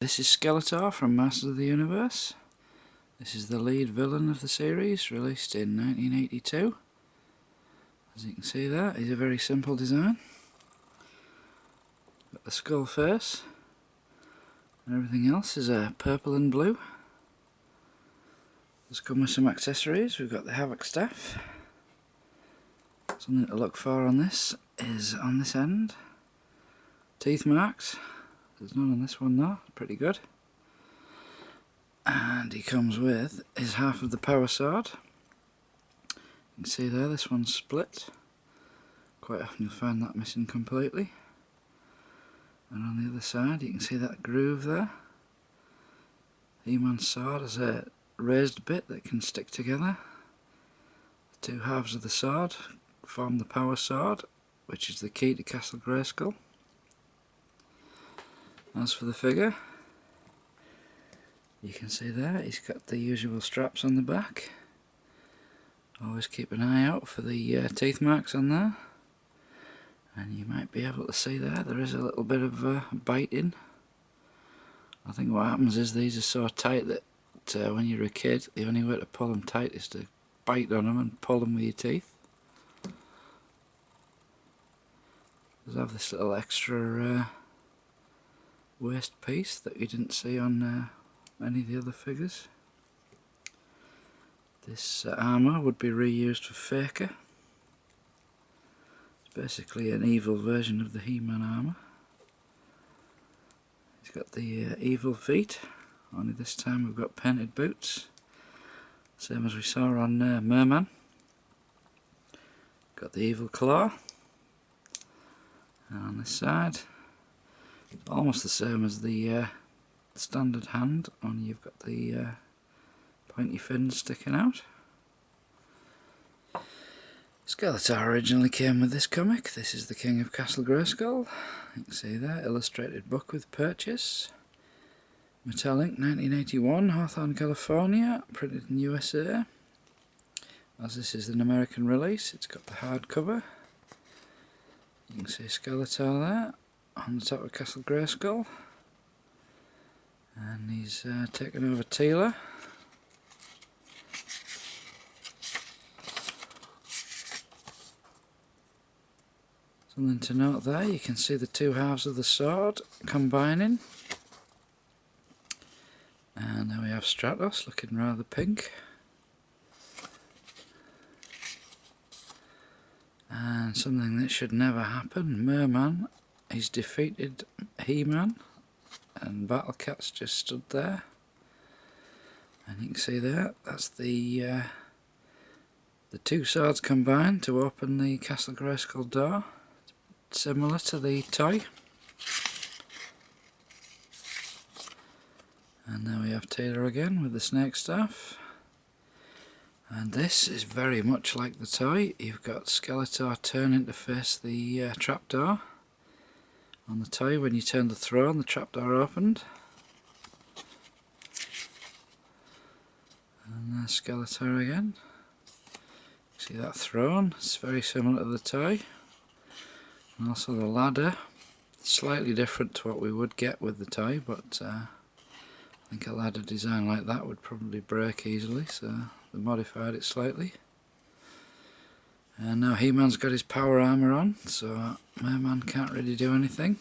This is Skeletor from Masters of the Universe. This is the lead villain of the series, released in 1982. As you can see there, he's a very simple design. Got the skull face, and everything else is purple and blue. Let's come with some accessories. We've got the Havoc staff. Something to look for on this is on this end. Teeth marks. There's none on this one though, pretty good. And he comes with his half of the power sword. You can see there, this one's split. Quite often you'll find that missing completely. And on the other side you can see that groove there. He-Man's sword has a raised bit that can stick together. The two halves of the sword form the power sword, which is the key to Castle Grayskull. As for the figure, you can see there he's got the usual straps on the back. Always keep an eye out for the teeth marks on there, and you might be able to see there is a little bit of biting. I think what happens is these are so tight that when you're a kid the only way to pull them tight is to bite on them and pull them with your teeth. There's have this little extra waist piece that you didn't see on any of the other figures. This armour would be reused for Faker. It's basically an evil version of the He-Man armour. He's got the evil feet, only this time we've got painted boots, same as we saw on Merman. Got the evil claw, and on this side almost the same as the standard hand, only you've got the pointy fins sticking out. Skeletor originally came with this comic. This is the King of Castle Grayskull. You can see there, illustrated book with purchase. Metallic, 1981, Hawthorne, California, printed in USA. As this is an American release, it's got the hardcover. You can see Skeletor there on the top of Castle Grayskull, and he's taken over Teela. Something to note there, you can see the two halves of the sword combining, and now we have Stratos looking rather pink, and something that should never happen, Merman. He's defeated He-Man, and Battle Cat's just stood there, and you can see there, that's the two swords combined to open the Castle Grayskull door, similar to the toy. And now we have Teela again with the snake staff, and this is very much like the toy. You've got Skeletor turning to face the trapdoor. On the toy, when you turn the throne, the trapdoor opened. And there's Skeletor again. See that throne? It's very similar to the toy. And also the ladder. Slightly different to what we would get with the toy, but I think a ladder design like that would probably break easily, so they modified it slightly. And now He-Man's got his power armour on, so Merman can't really do anything.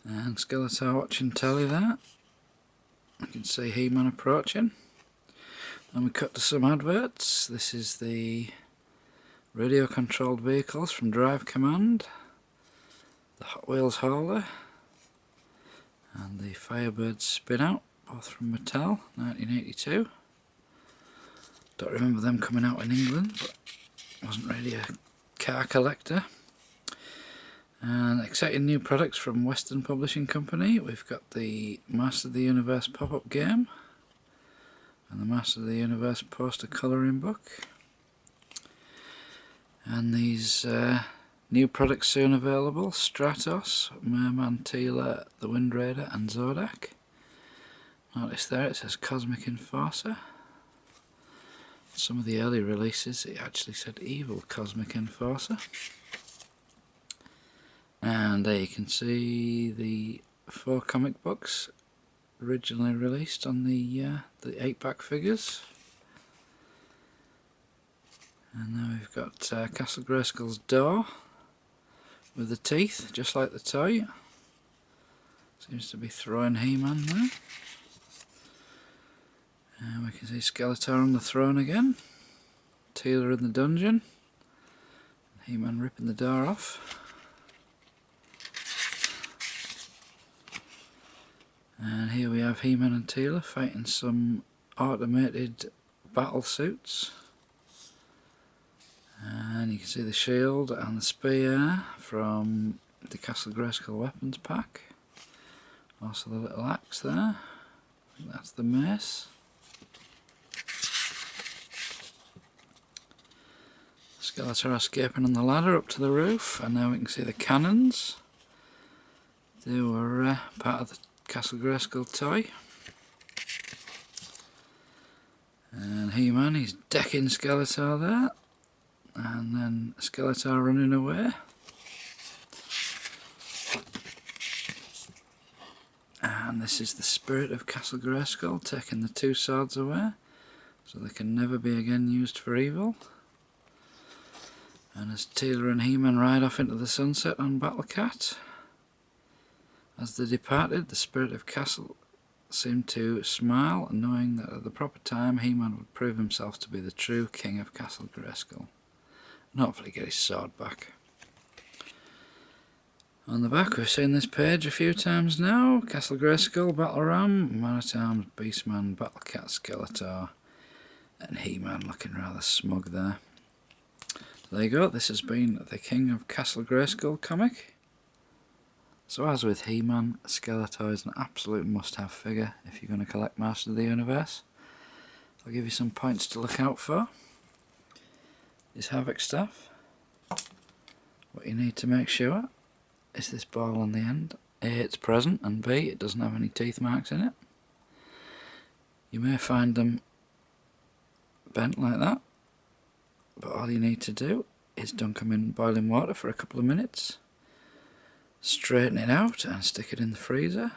And Skeletor watching telly there. You can see He-Man approaching. And we cut to some adverts. This is the radio controlled vehicles from Drive Command, the Hot Wheels hauler, and the Firebird spin out, both from Mattel, 1982. Don't remember them coming out in England, but I wasn't really a car collector. And exciting new products from Western Publishing Company. We've got the Master of the Universe pop-up game and the Master of the Universe poster colouring book. And these new products soon available: Stratos, Merman, Teela, the Wind Raider and Zodak. Notice there it says Cosmic Enforcer. Some of the early releases it actually said Evil Cosmic Enforcer. And there you can see the 4 comic books originally released on the 8-pack figures. And now we've got Castle Grayskull's door with the teeth, just like the toy. Seems to be throwing He-Man there. And we can see Skeletor on the throne again. Teela in the dungeon. He-Man ripping the door off. And here we have He-Man and Teela fighting some automated battle suits. And you can see the shield and the spear from the Castle Grayskull weapons pack. Also the little axe there. I think that's the mace. Skeletor escaping on the ladder up to the roof, and now we can see the cannons. They were part of the Castle Grayskull toy. And He-Man, he's decking Skeletor there. And then Skeletor running away. And this is the spirit of Castle Grayskull taking the 2 swords away, so they can never be again used for evil. And as Teela and He-Man ride off into the sunset on Battle Cat, as they departed, the spirit of Castle seemed to smile, knowing that at the proper time He-Man would prove himself to be the true king of Castle Grayskull, and hopefully get his sword back. On the back, we've seen this page a few times now. Castle Grayskull, Battle Ram, Man-at-Arms, Beastman, Battle Cat, Skeletor, and He-Man looking rather smug there. So there you go, this has been the King of Castle Grayskull comic. So as with He-Man, Skeletor is an absolute must-have figure if you're going to collect Masters of the Universe. I'll give you some points to look out for. His Havoc staff. What you need to make sure is this ball on the end. A, it's present, and B, it doesn't have any teeth marks in it. You may find them bent like that, but all you need to do is dunk them in boiling water for a couple of minutes, straighten it out and stick it in the freezer,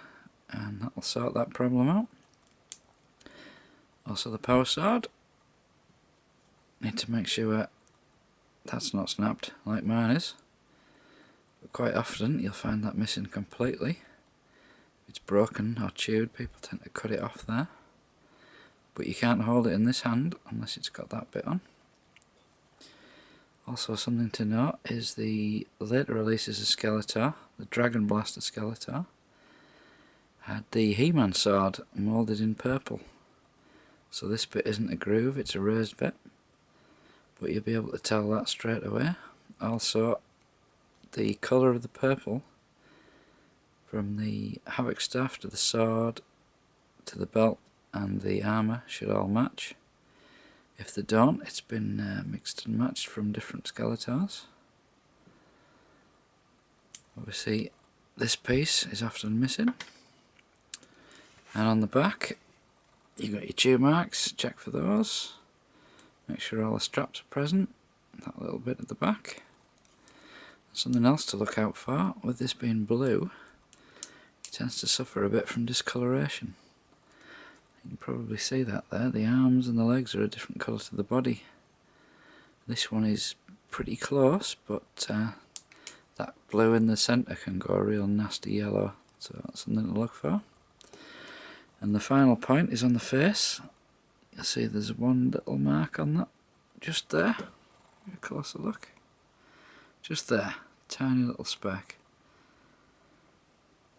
and that'll sort that problem out. Also the power sword, need to make sure that's not snapped like mine is. But quite often you'll find that missing completely. If it's broken or chewed, people tend to cut it off there. But you can't hold it in this hand unless it's got that bit on. Also something to note is the later releases of Skeletor, the Dragon Blaster Skeletor, had the He-Man sword moulded in purple. So this bit isn't a groove, it's a raised bit. But you'll be able to tell that straight away. Also, the colour of the purple from the Havoc staff to the sword to the belt and the armour should all match. If they don't, it's been mixed and matched from different Skeletors. Obviously this piece is often missing. And on the back you've got your chew marks, check for those. Make sure all the straps are present, that little bit at the back. Something else to look out for, with this being blue, it tends to suffer a bit from discoloration. You can probably see that there, the arms and the legs are a different colour to the body. This one is pretty close, but that blue in the centre can go a real nasty yellow, so that's something to look for. And the final point is on the face. You'll see there's one little mark on that, just there. A closer look. Just there, tiny little speck.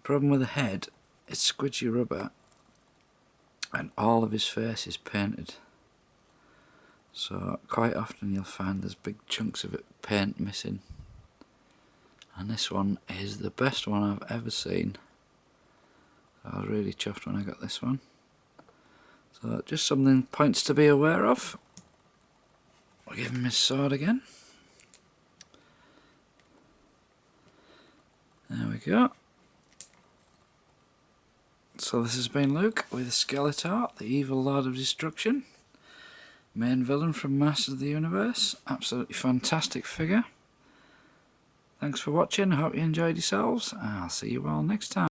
Problem with the head, it's squidgy rubber, and all of his face is painted. So quite often you'll find there's big chunks of paint missing. And this one is the best one I've ever seen. I was really chuffed when I got this one. So just something points to be aware of. We'll give him his sword again. There we go. So this has been Luke with Skeletor, the evil Lord of Destruction. Main villain from Masters of the Universe. Absolutely fantastic figure. Thanks for watching, I hope you enjoyed yourselves. I'll see you all next time.